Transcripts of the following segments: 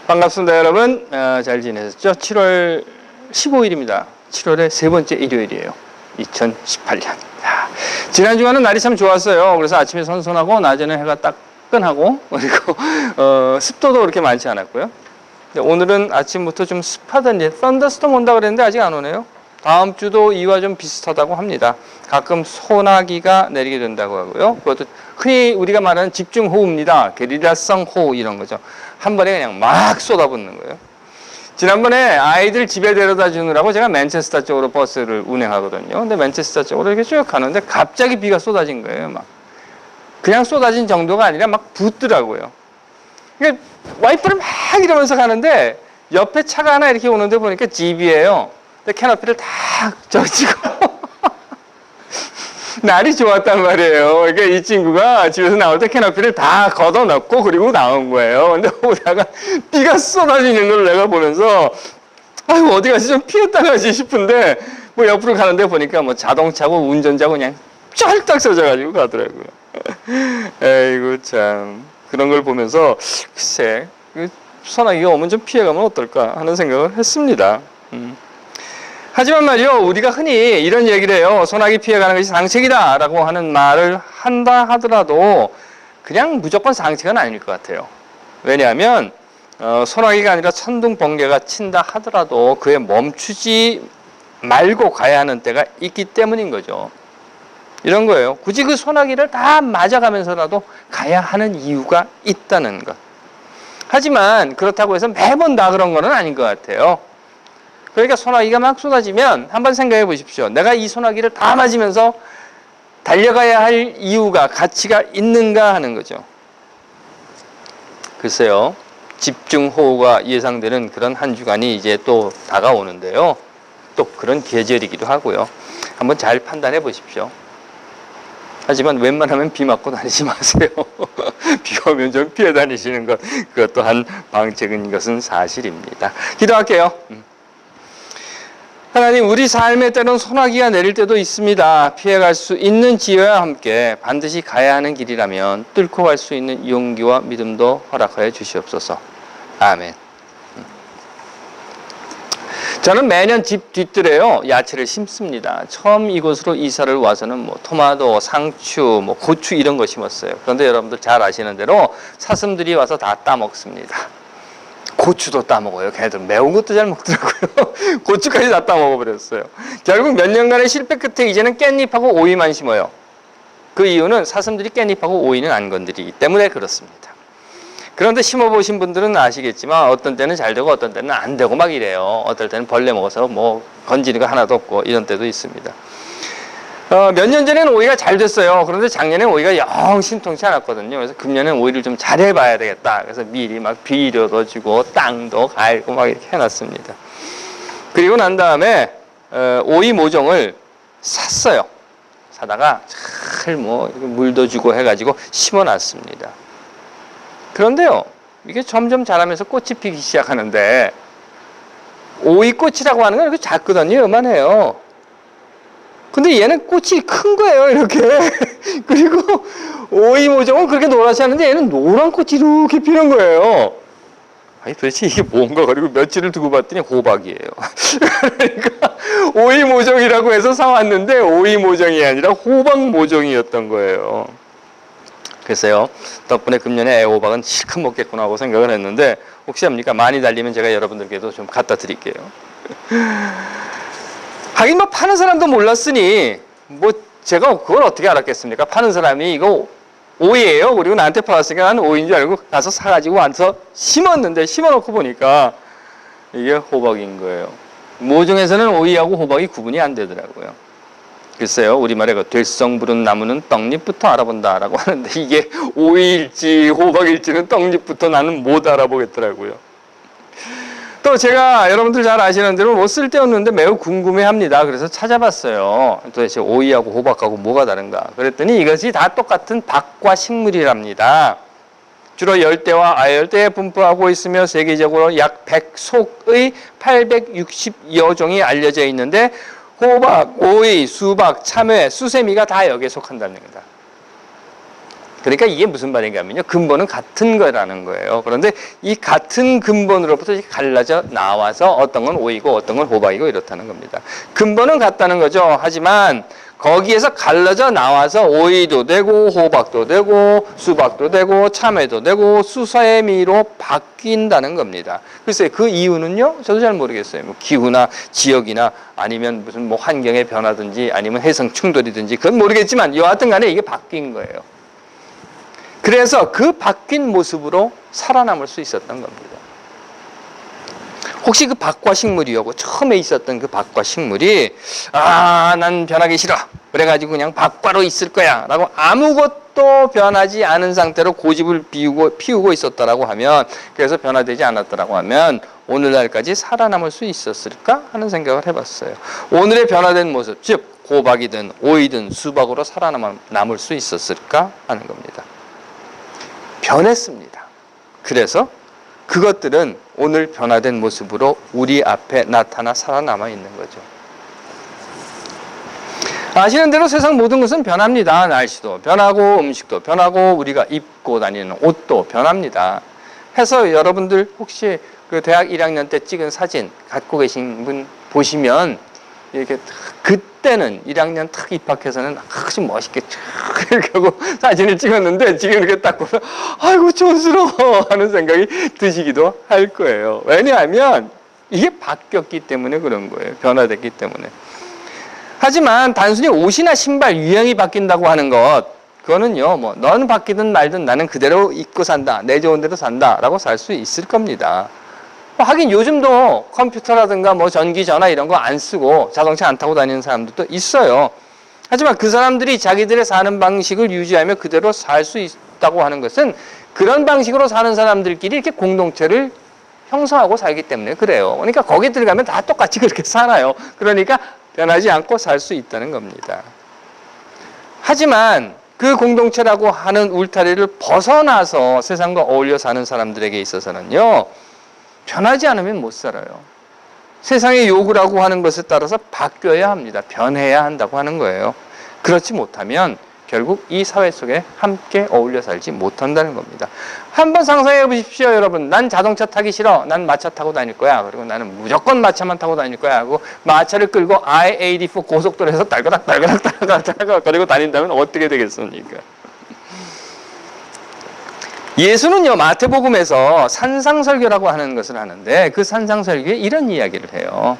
반갑습니다, 여러분. 잘 지내셨죠? 7월 15일입니다. 7월의 세 번째 일요일이에요. 2018년. 지난 주간은 날이 참 좋았어요. 그래서 아침에 선선하고 낮에는 해가 따끈하고 그리고 습도도 그렇게 많지 않았고요. 근데 오늘은 아침부터 좀 습하던지 썬더스톰 온다 그랬는데 아직 안 오네요. 다음 주도 이와 좀 비슷하다고 합니다. 가끔 소나기가 내리게 된다고 하고요. 그것도 흔히 우리가 말하는 집중호우입니다. 게릴라성 호우 이런 거죠. 한 번에 그냥 막 쏟아붓는 거예요. 지난번에 아이들 집에 데려다 주느라고 제가 맨체스터 쪽으로 버스를 운행하거든요. 근데 맨체스터 쪽으로 이렇게 쭉 가는데 갑자기 비가 쏟아진 거예요. 막 그냥 쏟아진 정도가 아니라 막 붓더라고요. 그러니까 와이프를 막 이러면서 가는데 옆에 차가 하나 이렇게 오는데 보니까 집이에요. 근데 캐노피를 다 젖히고 날이 좋았단 말이에요. 그러니까 이 친구가 집에서 나올 때 캐노피를 다 걷어넣고 그리고 나온 거예요. 근데 오다가 비가 쏟아지는 걸 내가 보면서 아유 어디 가지 좀 피했다 가지 싶은데 뭐 옆으로 가는데 보니까 뭐 자동차고 운전자고 그냥 쫄딱 젖어가지고 가더라고요. 에이구 참 그런 걸 보면서 글쎄 소나기가 오면 좀 피해가면 어떨까 하는 생각을 했습니다. 하지만 말이요, 우리가 흔히 이런 얘기를 해요. 소나기 피해가는 것이 상책이다 라고 하는 말을 한다 하더라도 그냥 무조건 상책은 아닐 것 같아요. 왜냐하면 소나기가 아니라 천둥 번개가 친다 하더라도 그에 멈추지 말고 가야 하는 때가 있기 때문인 거죠. 이런 거예요. 굳이 그 소나기를 다 맞아가면서라도 가야 하는 이유가 있다는 것. 하지만 그렇다고 해서 매번 다 그런 거는 아닌 것 같아요. 그러니까 소나기가 막 쏟아지면 한번 생각해 보십시오. 내가 이 소나기를 다 맞으면서 달려가야 할 이유가, 가치가 있는가 하는 거죠. 글쎄요. 집중호우가 예상되는 그런 한 주간이 이제 또 다가오는데요. 또 그런 계절이기도 하고요. 한번 잘 판단해 보십시오. 하지만 웬만하면 비 맞고 다니지 마세요. 비 오면 좀 피해 다니시는 것, 그것 또한 방책인 것은 사실입니다. 기도할게요. 하나님, 우리 삶에 때론 소나기가 내릴 때도 있습니다. 피해갈 수 있는 지혜와 함께 반드시 가야 하는 길이라면 뚫고 갈 수 있는 용기와 믿음도 허락하여 주시옵소서. 아멘. 저는 매년 집 뒤뜰에요 야채를 심습니다. 처음 이곳으로 이사를 와서는 뭐 토마토, 상추, 뭐 고추 이런 거 심었어요. 그런데 여러분들 잘 아시는 대로 사슴들이 와서 다 따먹습니다. 고추도 따먹어요. 걔네들 매운 것도 잘 먹더라고요. 고추까지 다 따먹어버렸어요. 결국 몇 년간의 실패 끝에 이제는 깻잎하고 오이만 심어요. 그 이유는 사슴들이 깻잎하고 오이는 안 건드리기 때문에 그렇습니다. 그런데 심어보신 분들은 아시겠지만 어떤 때는 잘 되고 어떤 때는 안 되고 막 이래요. 어떨 때는 벌레 먹어서 뭐 건지는 거 하나도 없고 이런 때도 있습니다. 몇 년 전에는 오이가 잘 됐어요. 그런데 작년에 오이가 영 신통치 않았거든요. 그래서 금년에는 오이를 좀 잘해봐야 되겠다. 그래서 미리 막 비료도 주고 땅도 갈고 막 이렇게 해놨습니다. 그리고 난 다음에 오이 모종을 샀어요. 사다가 잘 뭐 물도 주고 해가지고 심어놨습니다. 그런데요, 이게 점점 자라면서 꽃이 피기 시작하는데 오이꽃이라고 하는 건 이렇게 작거든요. 요만해요. 근데 얘는 꽃이 큰 거예요, 이렇게. 그리고 오이 모종은 그렇게 노랗지 않은데 얘는 노란 꽃이 이렇게 피는 거예요. 아니 도대체 이게 뭔가. 그리고 며칠을 두고 봤더니 호박이에요. 그러니까 오이 모종이라고 해서 사왔는데 오이 모종이 아니라 호박 모종이었던 거예요. 글쎄요, 덕분에 금년에 애호박은 실컷 먹겠구나 하고 생각을 했는데 혹시 합니까? 많이 달리면 제가 여러분들께도 좀 갖다 드릴게요. 하긴 뭐 파는 사람도 몰랐으니 뭐 제가 그걸 어떻게 알았겠습니까? 파는 사람이 이거 오이예요. 그리고 나한테 팔았으니까 나는 오이인 줄 알고 가서 사가지고 와서 심었는데 심어놓고 보니까 이게 호박인 거예요. 모종에서는 오이하고 호박이 구분이 안 되더라고요. 글쎄요, 우리말에 그 될성 부른 나무는 떡잎부터 알아본다라고 하는데 이게 오이일지 호박일지는 떡잎부터 나는 못 알아보겠더라고요. 또 제가 여러분들 잘 아시는 대로 뭐 쓸데없는데 매우 궁금해합니다. 그래서 찾아봤어요. 도대체 오이하고 호박하고 뭐가 다른가. 그랬더니 이것이 다 똑같은 박과 식물이랍니다. 주로 열대와 아열대에 분포하고 있으며 세계적으로 약 100속의 860여 종이 알려져 있는데 호박, 오이, 수박, 참외, 수세미가 다 여기에 속한다는 겁니다. 그러니까 이게 무슨 말인가 하면요. 근본은 같은 거라는 거예요. 그런데 이 같은 근본으로부터 갈라져 나와서 어떤 건 오이고 어떤 건 호박이고 이렇다는 겁니다. 근본은 같다는 거죠. 하지만 거기에서 갈라져 나와서 오이도 되고 호박도 되고 수박도 되고 참외도 되고 수세미로 바뀐다는 겁니다. 글쎄 그 이유는요. 저도 잘 모르겠어요. 뭐 기후나 지역이나 아니면 무슨 뭐 환경의 변화든지 아니면 해성 충돌이든지 그건 모르겠지만 여하튼 간에 이게 바뀐 거예요. 그래서 그 바뀐 모습으로 살아남을 수 있었던 겁니다. 혹시 그 박과 식물이요. 처음에 있었던 그 박과 식물이 난 변하기 싫어. 그래가지고 그냥 박과로 있을 거야. 라고 아무것도 변하지 않은 상태로 고집을 피우고 있었다라고 하면 그래서 변화되지 않았다라고 하면 오늘날까지 살아남을 수 있었을까 하는 생각을 해봤어요. 오늘의 변화된 모습, 즉 호박이든 오이든 수박으로 살아남을 수 있었을까 하는 겁니다. 변했습니다. 그래서 그것들은 오늘 변화된 모습으로 우리 앞에 나타나 살아남아 있는 거죠. 아시는 대로 세상 모든 것은 변합니다. 날씨도 변하고 음식도 변하고 우리가 입고 다니는 옷도 변합니다. 해서 여러분들 혹시 그 대학 1학년 때 찍은 사진 갖고 계신 분 보시면 이렇게 그때는 1학년 탁 입학해서는 아주 멋있게 쫙 이렇게 하고 사진을 찍었는데 지금 이렇게 딱 보면 아이고 촌스러워 하는 생각이 드시기도 할 거예요. 왜냐하면 이게 바뀌었기 때문에 그런 거예요. 변화됐기 때문에. 하지만 단순히 옷이나 신발 유행이 바뀐다고 하는 것 그거는요 뭐 넌 바뀌든 말든 나는 그대로 입고 산다. 내 좋은 대로 산다 라고 살 수 있을 겁니다. 하긴 요즘도 컴퓨터라든가 뭐 전기 전화 이런 거 안 쓰고 자동차 안 타고 다니는 사람들도 있어요. 하지만 그 사람들이 자기들의 사는 방식을 유지하며 그대로 살 수 있다고 하는 것은 그런 방식으로 사는 사람들끼리 이렇게 공동체를 형성하고 살기 때문에 그래요. 그러니까 거기 들어가면 다 똑같이 그렇게 살아요. 그러니까 변하지 않고 살 수 있다는 겁니다. 하지만 그 공동체라고 하는 울타리를 벗어나서 세상과 어울려 사는 사람들에게 있어서는요. 변하지 않으면 못 살아요. 세상의 요구라고 하는 것에 따라서 바뀌어야 합니다. 변해야 한다고 하는 거예요. 그렇지 못하면 결국 이 사회 속에 함께 어울려 살지 못한다는 겁니다. 한번 상상해 보십시오, 여러분. 난 자동차 타기 싫어. 난 마차 타고 다닐 거야. 그리고 나는 무조건 마차만 타고 다닐 거야. 하고 마차를 끌고 I-84 고속도로에서 딸그락 거리고 다닌다면 어떻게 되겠습니까? 예수는요, 마태복음에서 산상설교라고 하는 것을 하는데 그 산상설교에 이런 이야기를 해요.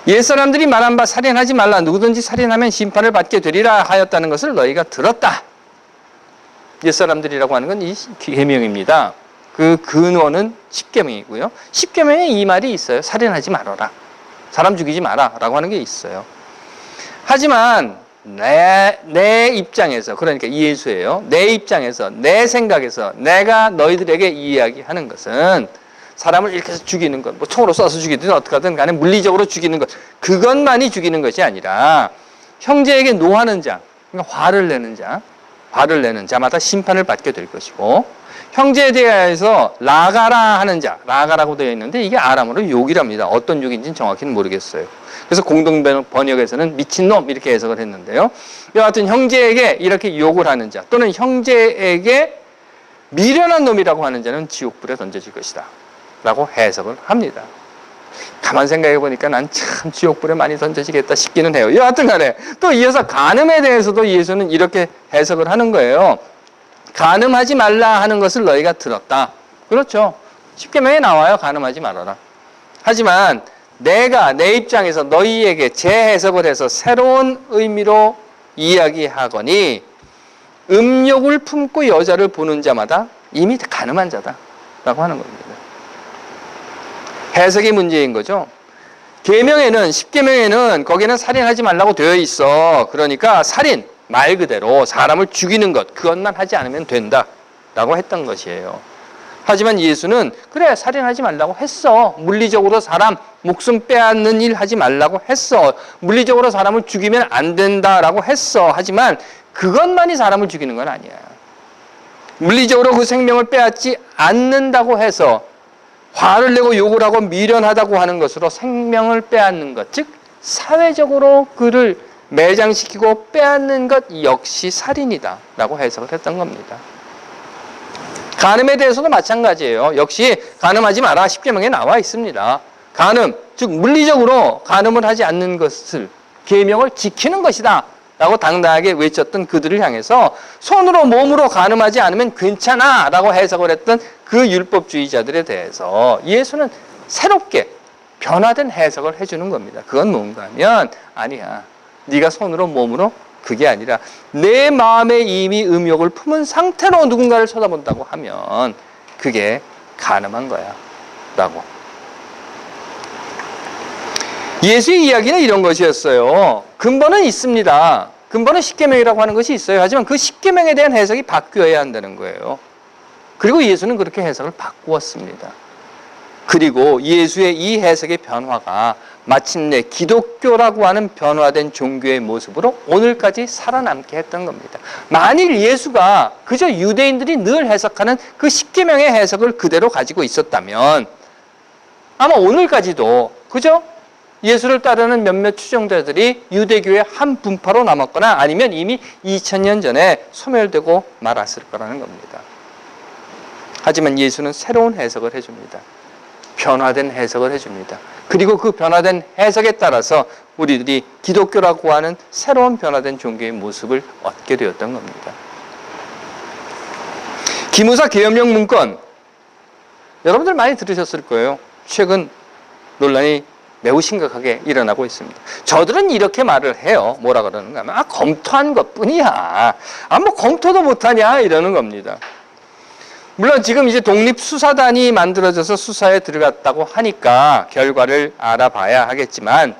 옛사람들이 말한 바 살인하지 말라. 누구든지 살인하면 심판을 받게 되리라 하였다는 것을 너희가 들었다. 옛사람들이라고 하는 건 이 계명입니다. 그 근원은 십계명이고요. 십계명에 이 말이 있어요. 살인하지 말아라. 사람 죽이지 마라 라고 하는 게 있어요. 하지만 내 입장에서, 그러니까 예수예요. 내 입장에서, 내 생각에서 내가 너희들에게 이야기하는 것은 사람을 이렇게 해서 죽이는 것, 뭐 총으로 쏴서 죽이든 어떻게든 간에 물리적으로 죽이는 것, 그것만이 죽이는 것이 아니라 형제에게 노하는 자, 그러니까 화를 내는 자마다 심판을 받게 될 것이고, 형제에 대해서 라가라 하는 자, 라가라고 되어 있는데 이게 아람어로 욕이랍니다. 어떤 욕인지는 정확히는 모르겠어요. 그래서 공동 번역에서는 미친놈 이렇게 해석을 했는데요. 여하튼 형제에게 이렇게 욕을 하는 자, 또는 형제에게 미련한 놈이라고 하는 자는 지옥불에 던져질 것이다 라고 해석을 합니다. 가만 생각해 보니까 난 참 지옥불에 많이 던져지겠다 싶기는 해요. 여하튼 간에 또 이어서 간음에 대해서도 예수는 이렇게 해석을 하는 거예요. 간음하지 말라 하는 것을 너희가 들었다. 그렇죠. 십계명에 나와요. 간음하지 말아라. 하지만 내가 내 입장에서 너희에게 재해석을 해서 새로운 의미로 이야기하거니 음욕을 품고 여자를 보는 자마다 이미 간음한 자다라고 하는 겁니다. 해석의 문제인 거죠. 계명에는, 십계명에는 거기는 살인하지 말라고 되어 있어. 그러니까 살인, 말 그대로 사람을 죽이는 것, 그것만 하지 않으면 된다라고 했던 것이에요. 하지만 예수는 그래, 살인하지 말라고 했어. 물리적으로 사람 목숨 빼앗는 일 하지 말라고 했어. 물리적으로 사람을 죽이면 안 된다라고 했어. 하지만 그것만이 사람을 죽이는 건 아니야. 물리적으로 그 생명을 빼앗지 않는다고 해서 화를 내고 욕을 하고 미련하다고 하는 것으로 생명을 빼앗는 것, 즉 사회적으로 그를 매장시키고 빼앗는 것 역시 살인이다 라고 해석을 했던 겁니다. 간음에 대해서도 마찬가지예요. 역시 간음하지 마라 10계명에 나와 있습니다. 간음, 즉 물리적으로 간음을 하지 않는 것을 계명을 지키는 것이다 라고 당당하게 외쳤던 그들을 향해서 손으로 몸으로 간음하지 않으면 괜찮아 라고 해석을 했던 그 율법주의자들에 대해서 예수는 새롭게 변화된 해석을 해주는 겁니다. 그건 뭔가 하면 아니야. 네가 손으로 몸으로 그게 아니라 내 마음에 이미 음욕을 품은 상태로 누군가를 쳐다본다고 하면 그게 간음한 거야 라고. 예수의 이야기는 이런 것이었어요. 근본은 있습니다. 근본은 십계명이라고 하는 것이 있어요. 하지만 그 십계명에 대한 해석이 바뀌어야 한다는 거예요. 그리고 예수는 그렇게 해석을 바꾸었습니다. 그리고 예수의 이 해석의 변화가 마침내 기독교라고 하는 변화된 종교의 모습으로 오늘까지 살아남게 했던 겁니다. 만일 예수가 그저 유대인들이 늘 해석하는 그 십계명의 해석을 그대로 가지고 있었다면 아마 오늘까지도 그저 예수를 따르는 몇몇 추종자들이 유대교의 한 분파로 남았거나 아니면 이미 2000년 전에 소멸되고 말았을 거라는 겁니다. 하지만 예수는 새로운 해석을 해줍니다. 변화된 해석을 해줍니다. 그리고 그 변화된 해석에 따라서 우리들이 기독교라고 하는 새로운 변화된 종교의 모습을 얻게 되었던 겁니다. 기무사 계엄령 문건 여러분들 많이 들으셨을 거예요. 최근 논란이 매우 심각하게 일어나고 있습니다. 저들은 이렇게 말을 해요. 뭐라 그러는가 하면 검토한 것뿐이야. 뭐 검토도 못하냐 이러는 겁니다. 물론 지금 이제 독립수사단이 만들어져서 수사에 들어갔다고 하니까 결과를 알아봐야 하겠지만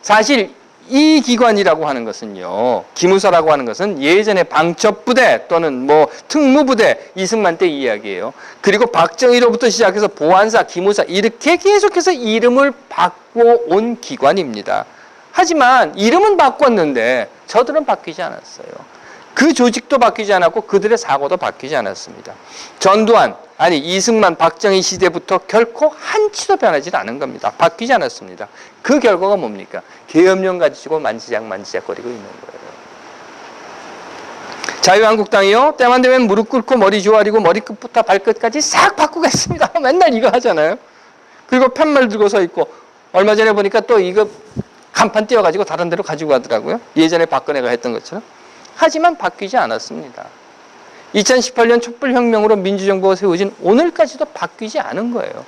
사실 이 기관이라고 하는 것은요, 기무사라고 하는 것은 예전에 방첩부대 또는 뭐 특무부대 이승만 때 이야기예요. 그리고 박정희로부터 시작해서 보안사, 기무사 이렇게 계속해서 이름을 바꿔온 기관입니다. 하지만 이름은 바꿨는데 저들은 바뀌지 않았어요. 그 조직도 바뀌지 않았고 그들의 사고도 바뀌지 않았습니다. 전두환, 아니 이승만, 박정희 시대부터 결코 한치도 변하지 않은 겁니다. 바뀌지 않았습니다. 그 결과가 뭡니까? 계엄령 가지고 만지작거리고 있는 거예요. 자유한국당이요, 때만 되면 무릎 꿇고 머리 조아리고 머리끝부터 발끝까지 싹 바꾸겠습니다. 맨날 이거 하잖아요. 그리고 팻말 들고 서 있고 얼마 전에 보니까 또 이거 간판 띄워가지고 다른 데로 가지고 가더라고요. 예전에 박근혜가 했던 것처럼. 하지만 바뀌지 않았습니다. 2018년 촛불혁명으로 민주정부가 세워진 오늘까지도 바뀌지 않은 거예요.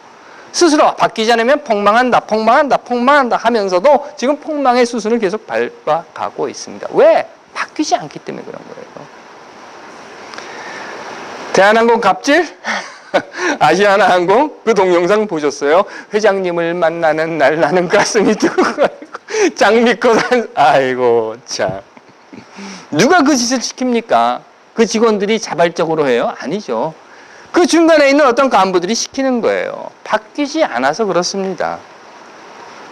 스스로 바뀌지 않으면 폭망한다 하면서도 지금 폭망의 수순을 계속 밟아가고 있습니다. 왜? 바뀌지 않기 때문에 그런 거예요. 대한항공 갑질? 아시아나항공 그 동영상 보셨어요? 회장님을 만나는 날 나는 가슴이 두근거리고 장미꽃 아이고 참. 누가 그 짓을 시킵니까? 그 직원들이 자발적으로 해요? 아니죠. 그 중간에 있는 어떤 간부들이 시키는 거예요. 바뀌지 않아서 그렇습니다.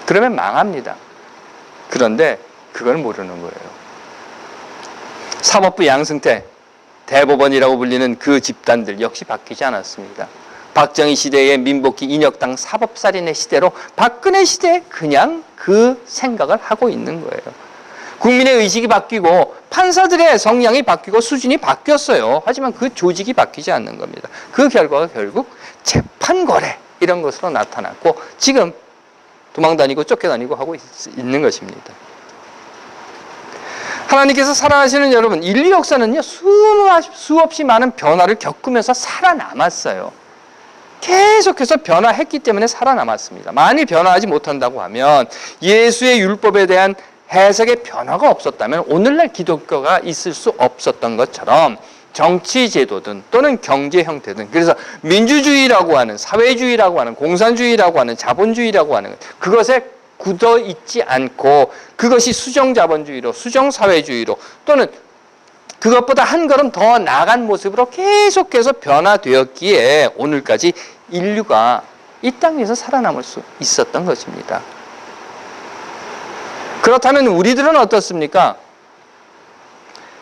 그러면 망합니다. 그런데 그걸 모르는 거예요. 사법부 양승태, 대법원이라고 불리는 그 집단들 역시 바뀌지 않았습니다. 박정희 시대의 민복기 인혁당 사법살인의 시대로 박근혜 시대에 그냥 그 생각을 하고 있는 거예요. 국민의 의식이 바뀌고 판사들의 성향이 바뀌고 수준이 바뀌었어요. 하지만 그 조직이 바뀌지 않는 겁니다. 그 결과가 결국 재판 거래 이런 것으로 나타났고 지금 도망다니고 쫓겨다니고 하고 있는 것입니다. 하나님께서 사랑하시는 여러분, 인류 역사는요 수없이 많은 변화를 겪으면서 살아남았어요. 계속해서 변화했기 때문에 살아남았습니다. 만일 변화하지 못한다고 하면 예수의 율법에 대한 해석의 변화가 없었다면 오늘날 기독교가 있을 수 없었던 것처럼 정치 제도든 또는 경제 형태든 그래서 민주주의라고 하는 사회주의라고 하는 공산주의라고 하는 자본주의라고 하는 그것에 굳어 있지 않고 그것이 수정자본주의로 수정사회주의로 또는 그것보다 한 걸음 더 나아간 모습으로 계속해서 변화되었기에 오늘까지 인류가 이 땅 위에서 살아남을 수 있었던 것입니다. 그렇다면 우리들은 어떻습니까?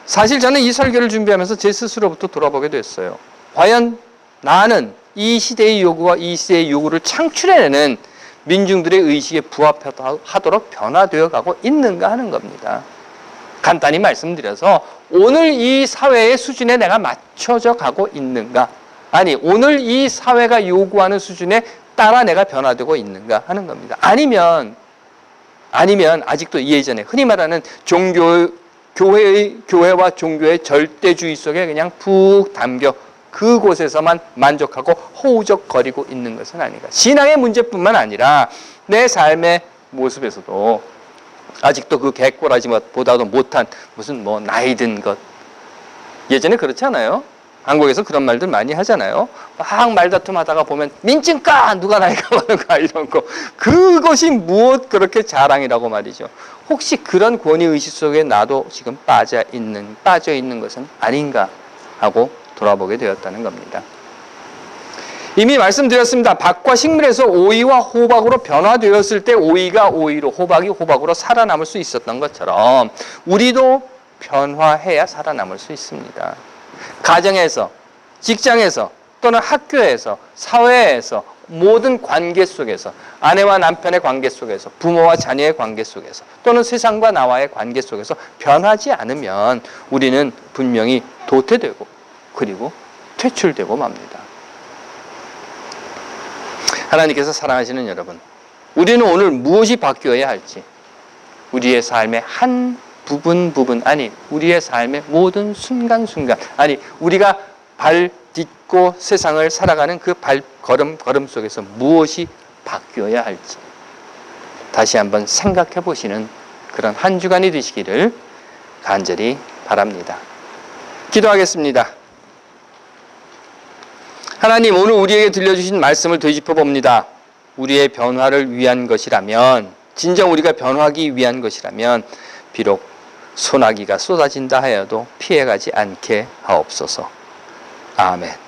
사실 저는 이 설교를 준비하면서 제 스스로부터 돌아보게 됐어요. 과연 나는 이 시대의 요구와 이 시대의 요구를 창출해내는 민중들의 의식에 부합하도록 변화되어 가고 있는가 하는 겁니다. 간단히 말씀드려서 오늘 이 사회의 수준에 내가 맞춰져 가고 있는가? 아니, 오늘 이 사회가 요구하는 수준에 따라 내가 변화되고 있는가 하는 겁니다. 아니면 아직도 예전에 흔히 말하는 교회와 종교의 절대주의 속에 그냥 푹 담겨 그곳에서만 만족하고 허우적거리고 있는 것은 아닌가. 신앙의 문제뿐만 아니라 내 삶의 모습에서도 아직도 그 개꼬라지보다도 못한 무슨 뭐 나이 든 것. 예전에 그렇지 않아요? 한국에서 그런 말들 많이 하잖아요. 막 말다툼 하다가 보면 민증까 누가 나이가 많은가 이런 거. 그것이 무엇 그렇게 자랑이라고 말이죠. 혹시 그런 권위의식 속에 나도 지금 빠져 있는 것은 아닌가 하고 돌아보게 되었다는 겁니다. 이미 말씀드렸습니다. 밥과 식물에서 오이와 호박으로 변화되었을 때 오이가 오이로 호박이 호박으로 살아남을 수 있었던 것처럼 우리도 변화해야 살아남을 수 있습니다. 가정에서, 직장에서, 또는 학교에서, 사회에서, 모든 관계 속에서, 아내와 남편의 관계 속에서, 부모와 자녀의 관계 속에서, 또는 세상과 나와의 관계 속에서 변하지 않으면 우리는 분명히 도태되고 그리고 퇴출되고 맙니다. 하나님께서 사랑하시는 여러분, 우리는 오늘 무엇이 바뀌어야 할지, 우리의 삶의 한 부분 아니 우리의 삶의 모든 순간순간, 아니 우리가 발 딛고 세상을 살아가는 그 걸음 속에서 무엇이 바뀌어야 할지 다시 한번 생각해 보시는 그런 한 주간이 되시기를 간절히 바랍니다. 기도하겠습니다. 하나님, 오늘 우리에게 들려주신 말씀을 되짚어 봅니다. 우리의 변화를 위한 것이라면, 진정 우리가 변화하기 위한 것이라면 비록 소나기가 쏟아진다 하여도 피해가지 않게 하옵소서. 아멘.